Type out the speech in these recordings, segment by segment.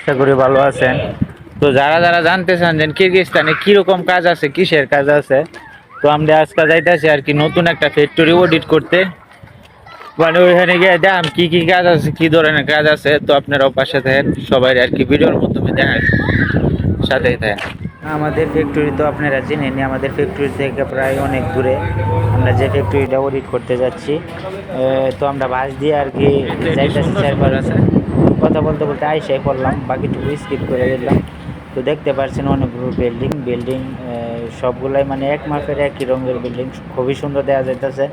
আশা করি ভালো আছেন। তো যারা যারা জানতে চান যে কিরগিজস্তানে কিরকম কাজ আছে, কিসের কাজ আছে, তো আমরা আজকে যাইতেছি আর কি নতুন একটা ফ্যাক্টরি অডিট করতে। মানে ওইখানে গিয়ে দেখাম কি কি কাজ আছে, কি ধরনের কাজ আছে। তো আপনারাও পাশে থাকেন, সবাই আর কি ভিডিওর মাধ্যমে দেখান, সাথেই থাকেন। আমাদের ফ্যাক্টরি তো আপনারা চেনেন, আমাদের ফ্যাক্টরি থেকে প্রায় অনেক দূরে। আমরা যে ফ্যাক্টরিটা অডিট করতে যাচ্ছি, তো আমরা বাস দিয়ে আর কি যাইতেছি। কথা বলতে বলতে আইসাই পড়লাম, বাকিটুকু স্কিপ করে দিলাম। তো দেখতে পাচ্ছেন অনেকগুলো বিল্ডিং বিল্ডিং সবগুলাই মানে এক মাপের একই রঙের বিল্ডিং, খুবই সুন্দর দেখা যাইতেছে।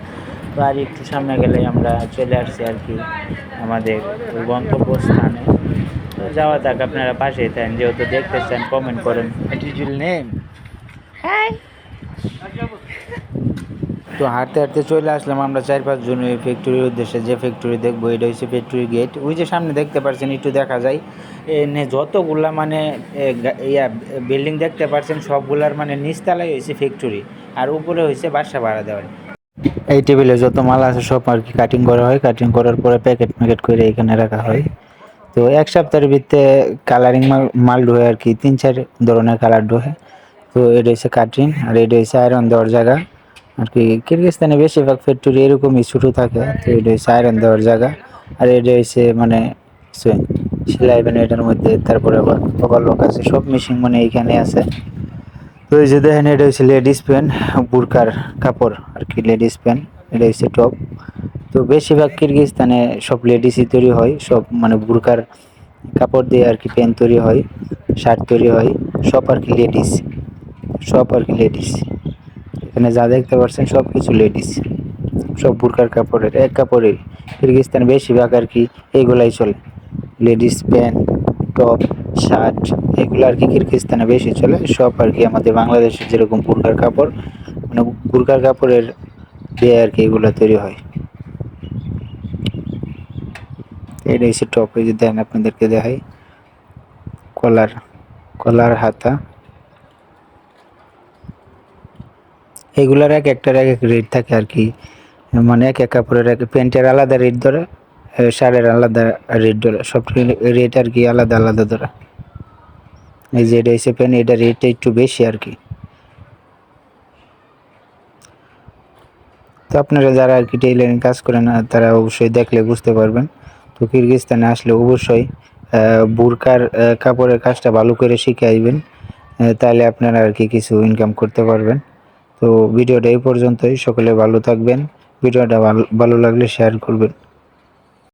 তো আর একটু সামনে গেলে আমরা চলে আসছি আর কি আমাদের গন্তব্যস্থানে। তো যাওয়া যাক, আপনারা পাশেই থাকেন, যেহেতু দেখতে চান কমেন্ট করেন। নেম তো হাঁটতে হাঁটতে চলে আসলাম আমরা 4-5 জন ওই ফ্যাক্টরির উদ্দেশ্যে। যে ফ্যাক্টরি দেখবো এটা হচ্ছে ফ্যাক্টরি গেট, ওই যে সামনে দেখতে পাচ্ছেন, একটু দেখা যায় এনে যতগুলা মানে বিল্ডিং দেখতে পাচ্ছেন সবগুলার মানে নিচতলায় হয়েছে ফ্যাক্টরি, আর উপরে হয়েছে বাসা ভাড়া দেওয়ার। এই টেবিলে যত মাল আছে সব আর কি কাটিং করা হয়, কাটিং করার পরে প্যাকেট ম্যাকেট করে এখানে রাখা হয়। তো এক সপ্তাহের ভিতরে কালারিং মাল ঢোয়ে আর কি 3-4 ধরনের কালার ঢোয়ে। তো এটা হচ্ছে কাটিং, আর এটা হচ্ছে আয়রন দেওয়ার জায়গা আর কি। কিরগিজস্তানে বেশিরভাগ ফ্যাক্টরি এরকমই ছোটো থাকে। তো এটা হচ্ছে আয়রন দেওয়ার জায়গা, আর এটা হচ্ছে মানে সেলাই মানে এটার মধ্যে। তারপরে আবার ওভারলক আছে, সব মেশিন মানে এইখানে আছে। তো এই যে দেখেন, এটা হচ্ছে লেডিস প্যান্ট, বুরকার কাপড় আর কি, লেডিস প্যান্ট। এটা হচ্ছে টপ। তো বেশিরভাগ কিরগিজস্তানে সব লেডিসই তৈরি হয়, সব মানে বুরকার কাপড় দিয়ে আর কি প্যান্ট তৈরি হয়, শার্ট তৈরি হয়, সব আর কি লেডিস, সব আর কি লেডিস। এখানে যা দেখতে পাচ্ছেন সব কিছু লেডিস, সব বুরকার কাপড়ের, এক কাপড়ের। কিরগিজস্তান বেশিরভাগ আর কি এইগুলাই চলে, লেডিস প্যান্ট, টপ, শার্ট, এগুলো আর কি কিরগিজস্তানে বেশি চলে। সব আর কি আমাদের বাংলাদেশের যেরকম বুরকার কাপড়, মানে বুরকার কাপড়ের দিয়ে আর কি এগুলো তৈরি হয়। এটা হচ্ছে টপ, এই যে দেন আপনাদেরকে দেখাই, কলার, কলার হাতা। এগুলার এক একটার এক এক রেট থাকে আর কি, মানে এক এক কাপড়ের এক, প্যান্টের আলাদা রেট ধরে, শার্টের আলাদা রেট ধরে, সব রেট আর কি আলাদা আলাদা ধরে। এই যে এটা হচ্ছে প্যান্ট, এটা রেটটা একটু বেশি আর কি। তো আপনারা যারা আর কি টেইলারিং কাজ করেন না, তারা অবশ্যই দেখলে বুঝতে পারবেন। তো কিরগিজস্তানে আসলে অবশ্যই বুরকার কাপড়ের কাজটা ভালো করে শিখে আসবেন, তাহলে আপনারা আর কি কিছু ইনকাম করতে পারবেন। তো ভিডিওটা এই পর্যন্তই, সকলে ভালো থাকবেন। ভিডিওটা ভালো লাগলে শেয়ার করবেন।